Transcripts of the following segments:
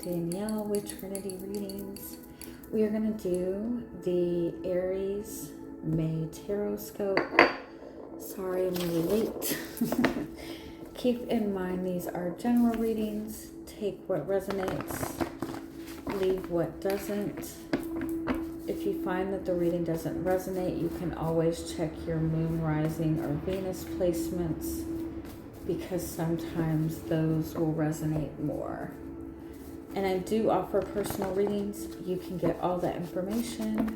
Danielle with Trinity Readings. We are going to do the Aries May Tarotscope. Sorry I'm really late. Keep in mind these are general readings. Take what resonates, leave what doesn't. If you find that the reading doesn't resonate, you can always check your moon, rising, or Venus placements, because sometimes those will resonate more. And I do offer personal readings. You can get all that information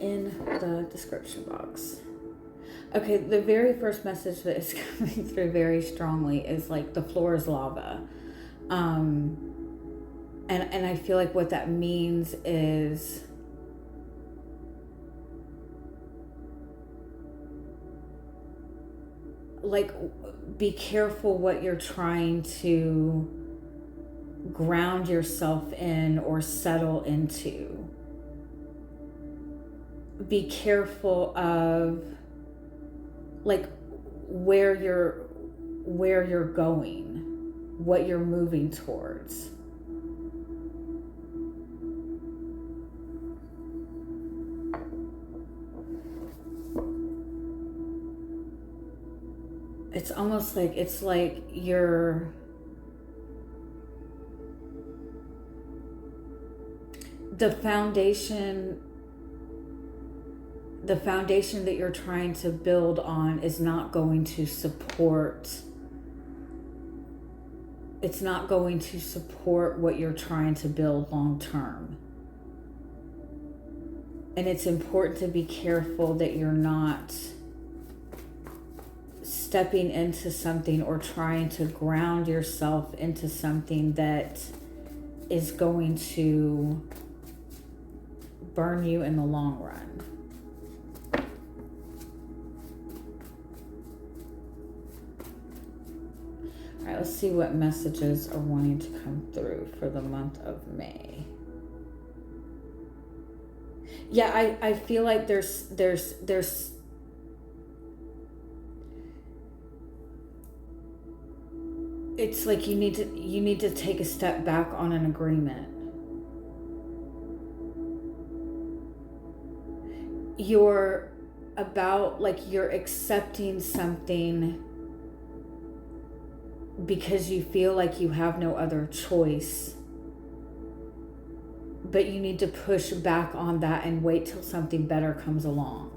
in the description box. Okay, the very first message that is coming through very strongly is like the floor is lava. And I feel like what that means is like, be careful what you're trying to ground yourself in or settle into. Be careful of like where you're going, what you're moving towards. It's almost like you're the foundation that you're trying to build on is not going to support, it's not going to support what you're trying to build long term. And it's important to be careful that you're not stepping into something or trying to ground yourself into something that is going to burn you in the long run. All right, let's see what messages are wanting to come through for the month of May. Yeah, I feel like there's it's like you need to take a step back on an agreement. You're accepting something because you feel like you have no other choice, but you need to push back on that and wait till something better comes along.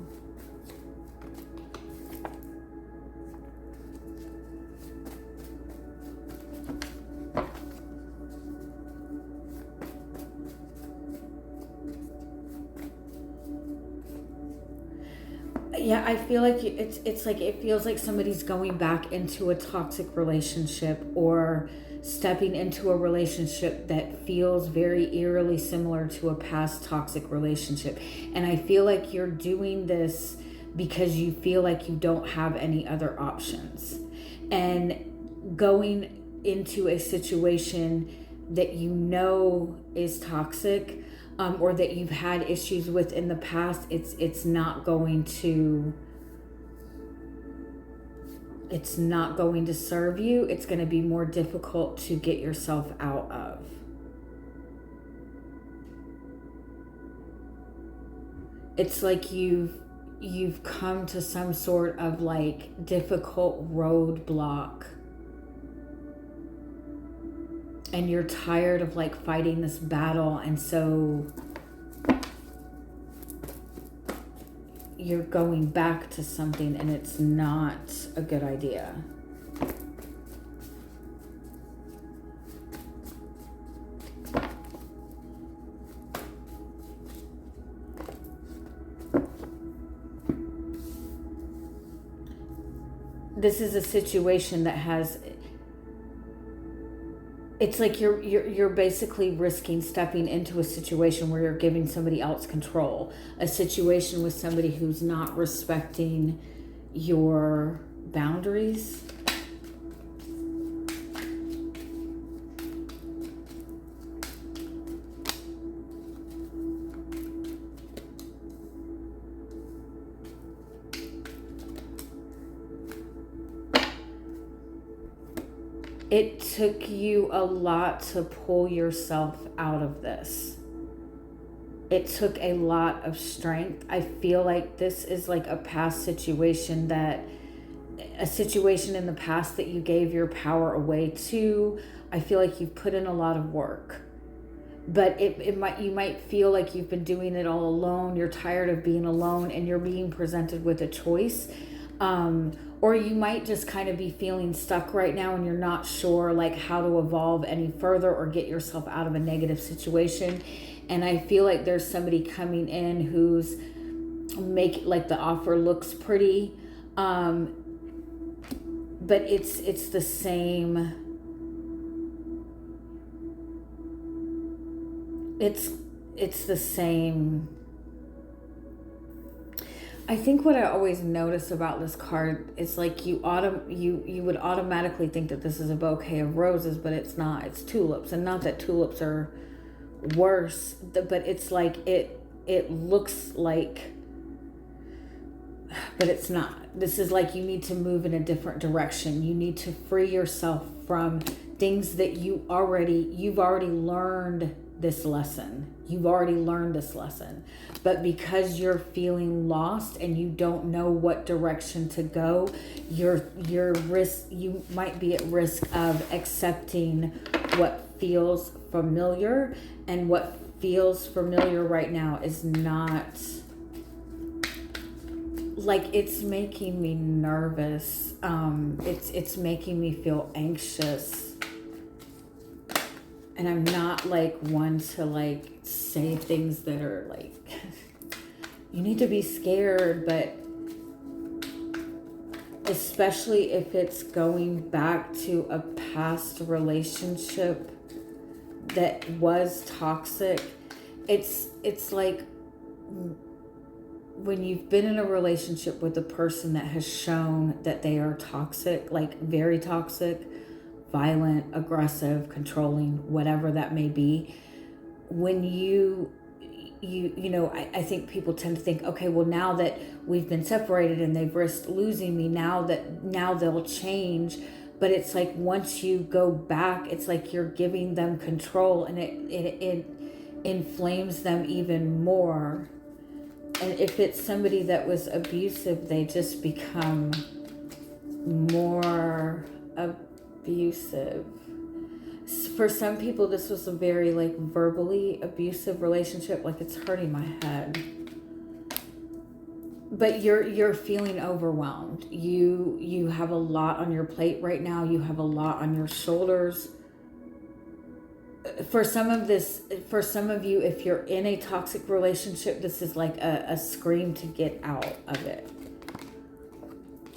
Yeah, I feel like it's like it feels like somebody's going back into a toxic relationship or stepping into a relationship that feels very eerily similar to a past toxic relationship. And I feel like you're doing this because you feel like you don't have any other options. And going into a situation that you know is toxic, or that you've had issues with in the past, it's not going to serve you. It's going to be more difficult to get yourself out of. It's like you've come to some sort of like difficult roadblock, and you're tired of like fighting this battle, and so you're going back to something, and it's not a good idea. This is a situation that has, it's like you're basically risking stepping into a situation where you're giving somebody else control. A situation with somebody who's not respecting your boundaries. it took you a lot to pull yourself out of this. It took a lot of strength. I feel like this is like a past situation a situation in the past that you gave your power away to. I feel like you've put in a lot of work, but you might feel like you've been doing it all alone. You're tired of being alone, and you're being presented with a choice. Or you might just kind of be feeling stuck right now, and you're not sure like how to evolve any further or get yourself out of a negative situation. And I feel like there's somebody coming in who's like the offer looks pretty, but it's the same. It's the same. I think what I always notice about this card is like you would automatically think that this is a bouquet of roses, but it's not. It's tulips, and not that tulips are worse, but it's like it looks like, but it's not. This is like you need to move in a different direction. You need to free yourself from things that you've already learned this lesson. You've already learned this lesson. But because you're feeling lost and you don't know what direction to go, you might be at risk of accepting what feels familiar, and what feels familiar right now is not, like, it's making me nervous. It's making me feel anxious. And I'm not like one to like say things that are like, you need to be scared, but especially if it's going back to a past relationship that was toxic. It's like when you've been in a relationship with a person that has shown that they are toxic, like very toxic, violent, aggressive, controlling, whatever that may be, when you know, I think people tend to think, okay, well, now that we've been separated and they've risked losing me, now they'll change. But it's like once you go back, it's like you're giving them control, and it inflames them even more. And if it's somebody that was abusive, they just become more abusive. For some people, this was a very like verbally abusive relationship. Like, it's hurting my head. But you're feeling overwhelmed. You have a lot on your plate right now. You have a lot on your shoulders. For some of you, if you're in a toxic relationship, this is like a scream to get out of it.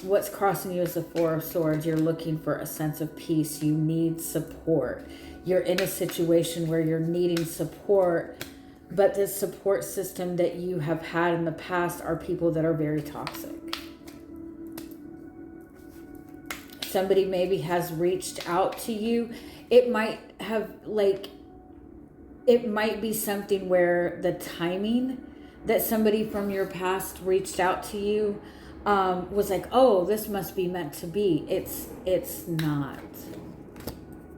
What's crossing you is the Four of Swords. You're looking for a sense of peace. You need support. You're in a situation where you're needing support, but the support system that you have had in the past are people that are very toxic. Somebody maybe has reached out to you. It might be something where the timing that somebody from your past reached out to you was like, oh, this must be meant to be. It's not.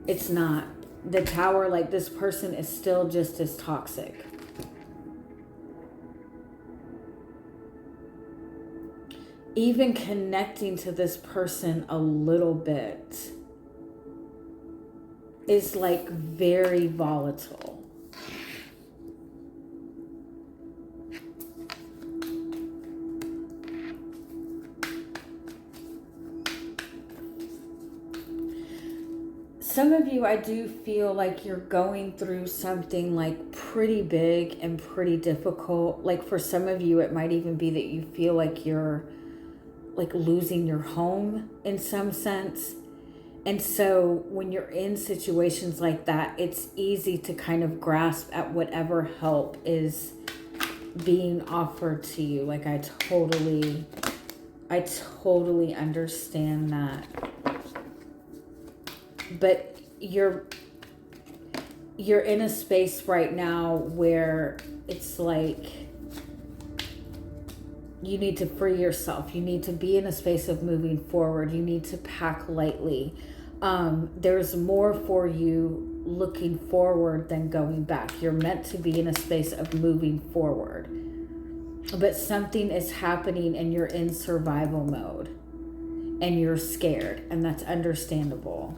It's not. The Tower, like, this person is still just as toxic. Even connecting to this person a little bit is like very volatile. Some of you, I do feel like you're going through something like pretty big and pretty difficult. Like, for some of you, it might even be that you feel like you're like losing your home in some sense. And so when you're in situations like that, it's easy to kind of grasp at whatever help is being offered to you. Like, I totally understand that. But you're in a space right now where it's like you need to free yourself. You need to be in a space of moving forward. You need to pack lightly. There's more for you looking forward than going back. You're meant to be in a space of moving forward. But something is happening and you're in survival mode. And you're scared. And that's understandable.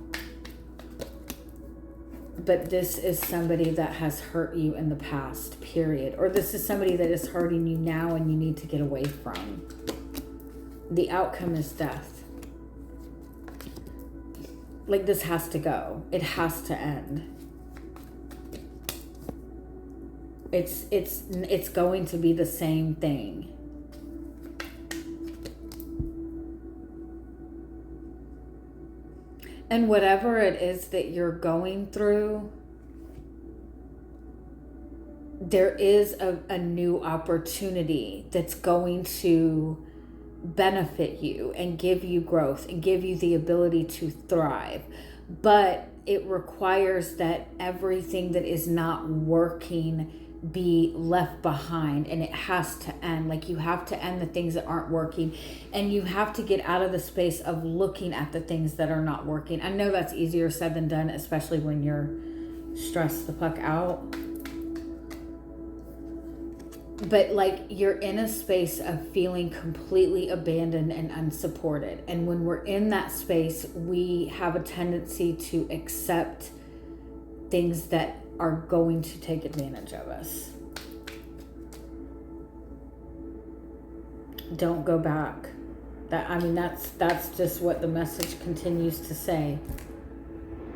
But this is somebody that has hurt you in the past, period. Or this is somebody that is hurting you now and you need to get away from. The outcome is death. Like, this has to go. It has to end. It's going to be the same thing. And whatever it is that you're going through, there is a new opportunity that's going to benefit you and give you growth and give you the ability to thrive. But it requires that everything that is not working be left behind, and it has to end. Like, you have to end the things that aren't working, and you have to get out of the space of looking at the things that are not working. I know that's easier said than done, especially when you're stressed the fuck out. But like, you're in a space of feeling completely abandoned and unsupported. And when we're in that space, we have a tendency to accept things that are going to take advantage of us. Don't go back. That's just what the message continues to say.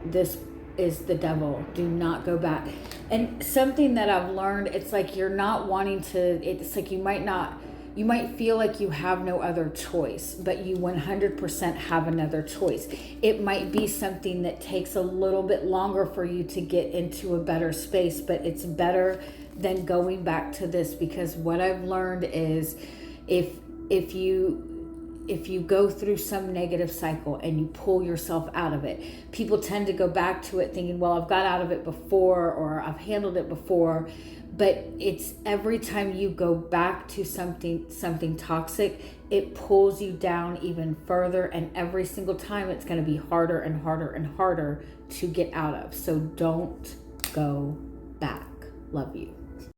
This is the devil. Do not go back. And something that I've learned, it's like you're not wanting to, it's like you might feel like you have no other choice, but you 100% have another choice. It might be something that takes a little bit longer for you to get into a better space, but it's better than going back to this, because what I've learned is if you go through some negative cycle and you pull yourself out of it, people tend to go back to it thinking, well, I've got out of it before, or I've handled it before. But it's every time you go back to something toxic, it pulls you down even further. And every single time it's going to be harder and harder and harder to get out of. So don't go back. Love you.